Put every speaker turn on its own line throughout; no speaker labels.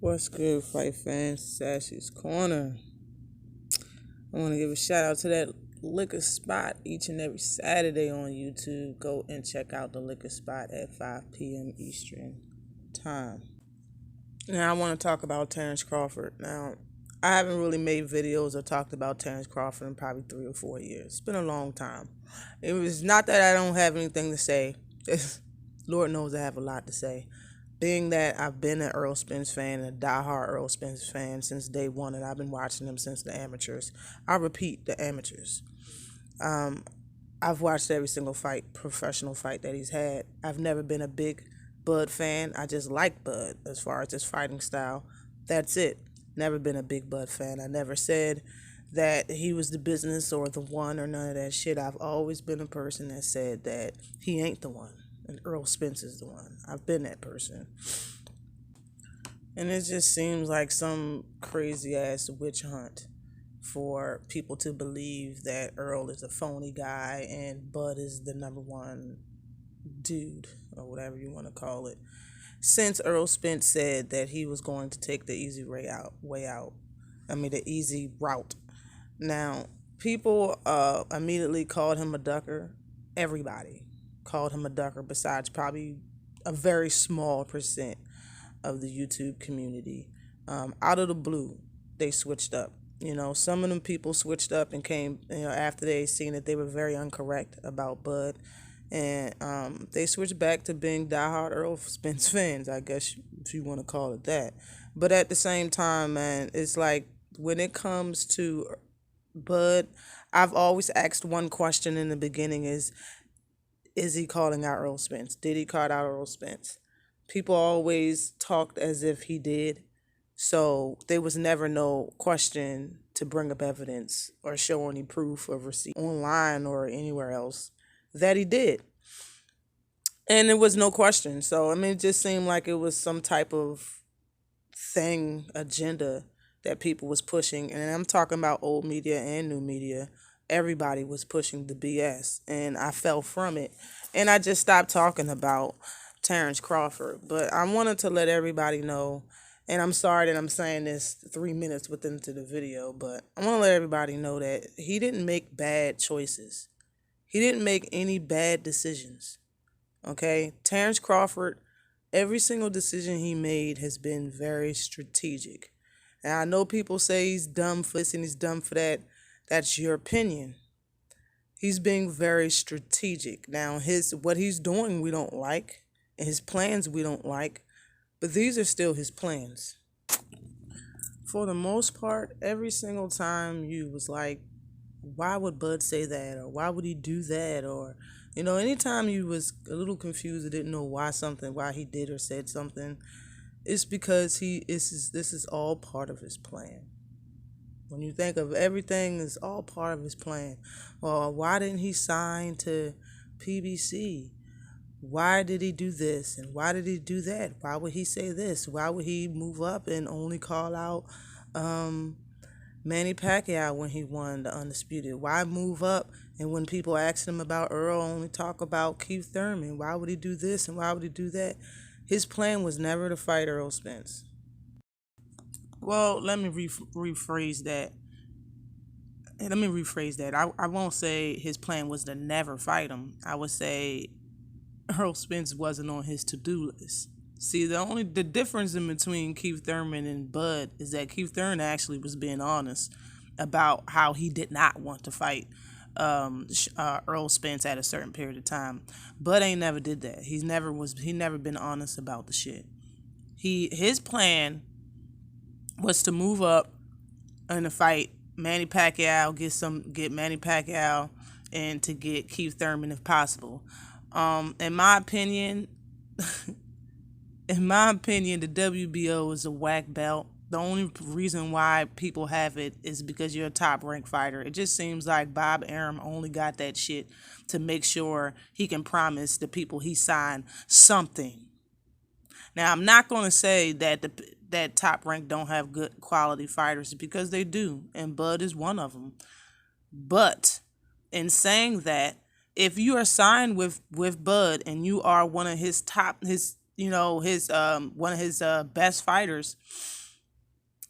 What's good, fight fans? Sassy's Corner. I want to give a shout out to that liquor spot each and every Saturday on YouTube. Go and check out the liquor spot at 5 p.m. Eastern Time. Now, I want to talk about Terrence Crawford. Now, I haven't really made videos or talked about Terrence Crawford in probably 3 or 4 years. It's been a long time. It was not that I don't have anything to say. Lord knows I have a lot to say. Being that I've been an Earl Spence fan, a diehard Earl Spence fan since day one, and I've been watching them since the amateurs. I repeat, the amateurs. Um, I've watched every single fight, professional fight that he's had. I've never been a big Bud fan. I just like Bud as far as his fighting style. That's it. Never been a big Bud fan. I never said that he was the business or the one or none of that shit. I've always been a person that said that he ain't the one and Earl Spence is the one. I've been that person. And it just seems like some crazy ass witch hunt for people to believe that Earl is a phony guy and Bud is the number one dude, or whatever you want to call it. Since Earl Spence said that he was going to take the easy way out. The easy route. Now, people immediately called him a ducker. Everybody called him a ducker, besides probably a very small percent of the YouTube community. Out of the blue, they switched up. Some of them people switched up and came, after they seen that they were very incorrect about Bud. And they switched back to being diehard Earl Spence fans, I guess, if you want to call it that. But at the same time, man, it's like when it comes to Bud, I've always asked one question in the beginning is he calling out Earl Spence? Did he call out Earl Spence? People always talked as if he did. So there was never no question to bring up evidence or show any proof of receipt online or anywhere else that he did. And there was no question. So, it just seemed like it was some type of agenda that people was pushing. And I'm talking about old media and new media. Everybody was pushing the BS. And I fell from it. And I just stopped talking about Terrence Crawford. But I wanted to let everybody know, and I'm sorry that I'm saying this 3 minutes within the video, but I want to let everybody know that he didn't make bad choices. He didn't make any bad decisions. Okay? Terrence Crawford, every single decision he made has been very strategic. And I know people say he's dumb for this and he's dumb for that. That's your opinion. He's being very strategic. Now, what he's doing we don't like, and his plans we don't like, but these are still his plans. For the most part, every single time you was like, why would Bud say that? Or why would he do that? Or, anytime you was a little confused or didn't know why he did or said something, it's because this is all part of his plan. When you think of everything, it's all part of his plan. Or why didn't he sign to PBC? Why did he do this? And why did he do that? Why would he say this? Why would he move up and only call out Manny Pacquiao when he won the Undisputed? Why move up and when people asked him about Earl, only talk about Keith Thurman? Why would he do this and why would he do that? His plan was never to fight Earl Spence. Well, let me rephrase that. I won't say his plan was to never fight him. I would say Earl Spence wasn't on his to-do list. See, the difference in between Keith Thurman and Bud is that Keith Thurman actually was being honest about how he did not want to fight Earl Spence at a certain period of time. Bud ain't never did that. He never been honest about the shit. His plan was to move up and to fight Manny Pacquiao, get Manny Pacquiao, and to get Keith Thurman if possible. In my opinion, the WBO is a whack belt. The only reason why people have it is because you're a top-ranked fighter. It just seems like Bob Arum only got that shit to make sure he can promise the people he signed something. Now, I'm not going to say that Top Rank don't have good quality fighters, because they do, and Bud is one of them. But in saying that, if you are signed with Bud and you are one of his his one of his best fighters,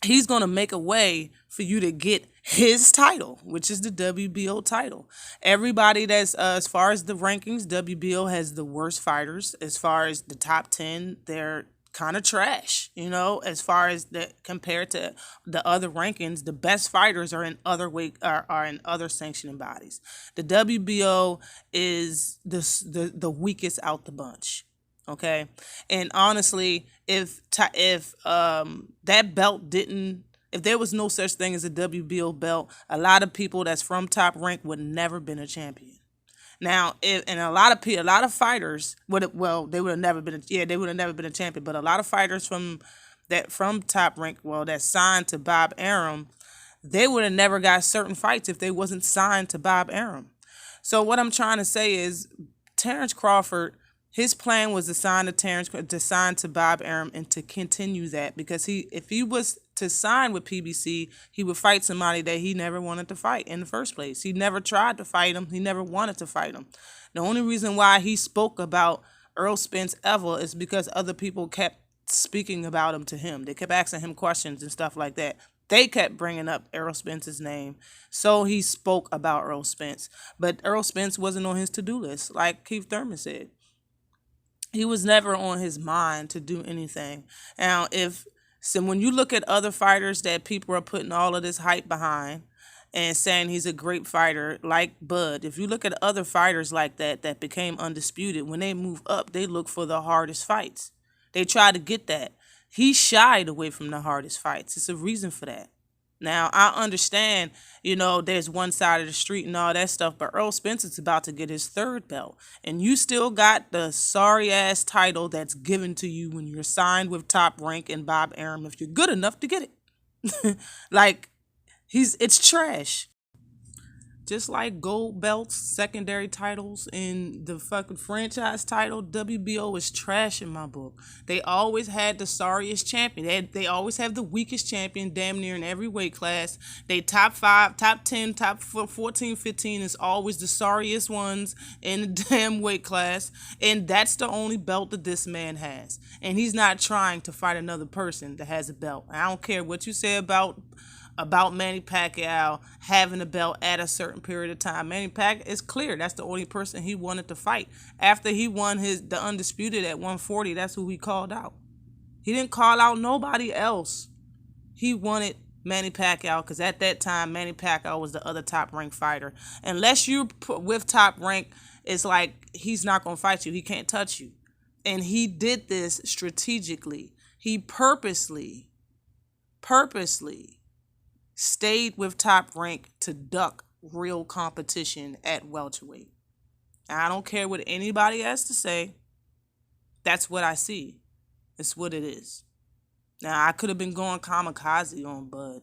he's going to make a way for you to get his title, which is the WBO title. Everybody that's as far as the rankings, WBO has the worst fighters. As far as the top 10, they're kind of trash, as far as the compared to the other rankings. The best fighters are in other weight are in other sanctioning bodies. The WBO is the weakest out the bunch. Okay, and honestly, if that belt didn't, if there was no such thing as a WBO belt, a lot of people that's from Top Rank would never been a champion. Now, if and a lot of fighters would have, well, they would have never been, they would have never been a champion. But a lot of fighters from Top Rank, well, that signed to Bob Arum, they would have never got certain fights if they wasn't signed to Bob Arum. So what I'm trying to say is, Terrence Crawford, his plan was to sign to Bob Arum and to continue that, because if he was to sign with PBC, he would fight somebody that he never wanted to fight in the first place. He never tried to fight him. He never wanted to fight him. The only reason why he spoke about Earl Spence ever is because other people kept speaking about him to him. They kept asking him questions and stuff like that. They kept bringing up Earl Spence's name. So he spoke about Earl Spence. But Earl Spence wasn't on his to-do list, like Keith Thurman said. He was never on his mind to do anything. Now, when you look at other fighters that people are putting all of this hype behind and saying he's a great fighter, like Bud, if you look at other fighters like that became undisputed, when they move up, they look for the hardest fights. They try to get that. He shied away from the hardest fights. It's a reason for that. Now, I understand, there's one side of the street and all that stuff, but Earl Spence is about to get his third belt. And you still got the sorry-ass title that's given to you when you're signed with Top Rank and Bob Arum, if you're good enough to get it. It's trash. Just like gold belts, secondary titles, and the fucking franchise title, WBO is trash in my book. They always had the sorriest champion. They always have the weakest champion damn near in every weight class. They top 5, top 10, top 14, 15 is always the sorriest ones in the damn weight class. And that's the only belt that this man has. And he's not trying to fight another person that has a belt. I don't care what you say about Manny Pacquiao having a belt at a certain period of time. Manny Pacquiao, it's clear that's the only person he wanted to fight. After he won the Undisputed at 140, that's who he called out. He didn't call out nobody else. He wanted Manny Pacquiao because at that time, Manny Pacquiao was the other Top Rank fighter. Unless you with Top Rank, it's like he's not going to fight you. He can't touch you. And he did this strategically. He purposely stayed with Top Rank to duck real competition at welterweight. I don't care what anybody has to say. That's what I see. It's what it is. Now, I could have been going kamikaze on Bud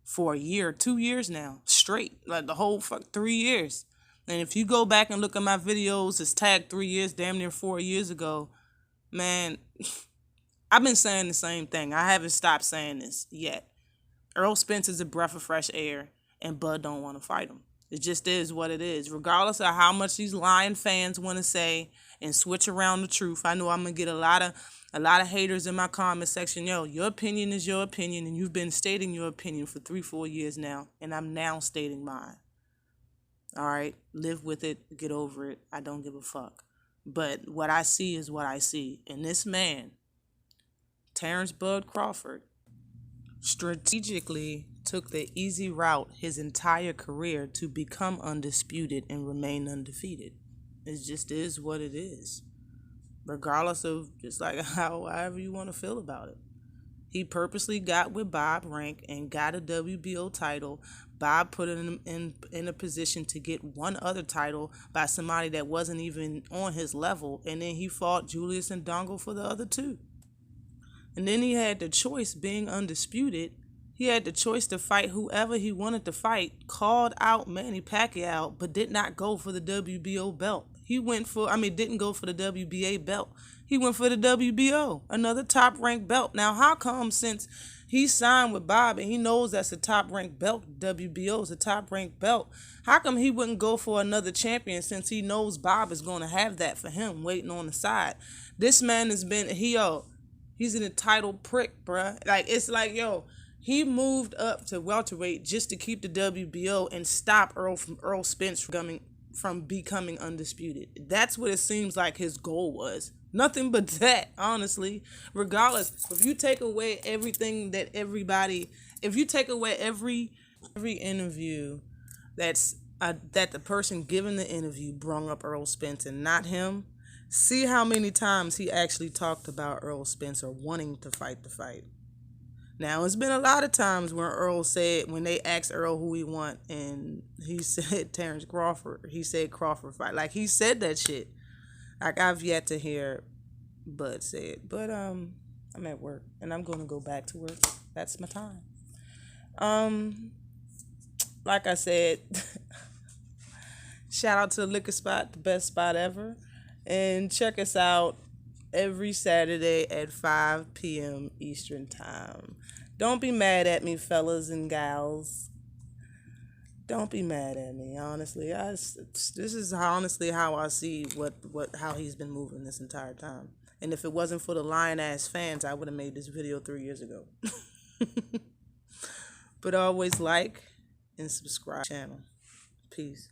for a year, 2 years now, straight. Like the whole 3 years. And if you go back and look at my videos, it's tagged 3 years, damn near 4 years ago. Man, I've been saying the same thing. I haven't stopped saying this yet. Earl Spence is a breath of fresh air, and Bud don't want to fight him. It just is what it is. Regardless of how much these lying fans want to say and switch around the truth, I know I'm gonna get a lot of haters in my comment section. Yo, your opinion is your opinion, and you've been stating your opinion for 3-4 years now, and I'm now stating mine. All right, live with it, get over it. I don't give a fuck. But what I see is what I see, and this man, Terrence Bud Crawford, strategically took the easy route his entire career to become undisputed and remain undefeated. It just is what it is. Regardless of just like however you want to feel about it. He purposely got with Bob Rank and got a WBO title. Bob put him in a position to get one other title by somebody that wasn't even on his level. And then he fought Julius and Dongo for the other two. And then he had the choice, being undisputed, he had the choice to fight whoever he wanted to fight, called out Manny Pacquiao, but did not go for the WBO belt. Didn't go for the WBA belt. He went for the WBO, another top-ranked belt. Now, how come since He signed with Bob, and he knows that's a top ranked belt. WBO is a top ranked belt. How come he wouldn't go for another champion since he knows Bob is going to have that for him waiting on the side? This man has been he's an entitled prick, bruh. Like, it's like, yo, he moved up to welterweight just to keep the WBO and stop Earl Spence from becoming undisputed. That's what it seems like his goal was. Nothing but that, honestly. Regardless, if you take away everything that if you take away every interview that the person giving the interview brung up Earl Spence and not him, see how many times he actually talked about Earl Spence or wanting to fight the fight. Now, it's been a lot of times when they asked Earl who he want, and he said Terrence Crawford. He said Crawford fight. Like, he said that shit. Like, I've yet to hear Bud say it. But I'm at work, and I'm going to go back to work. That's my time. Like I said, shout out to the liquor spot, the best spot ever. And check us out every Saturday at 5 p.m. Eastern Time. Don't be mad at me, fellas and gals. Don't be mad at me. Honestly, this is honestly how I see how he's been moving this entire time. And if it wasn't for the lion ass fans, I would have made this video 3 years ago. But always like and subscribe to the channel. Peace.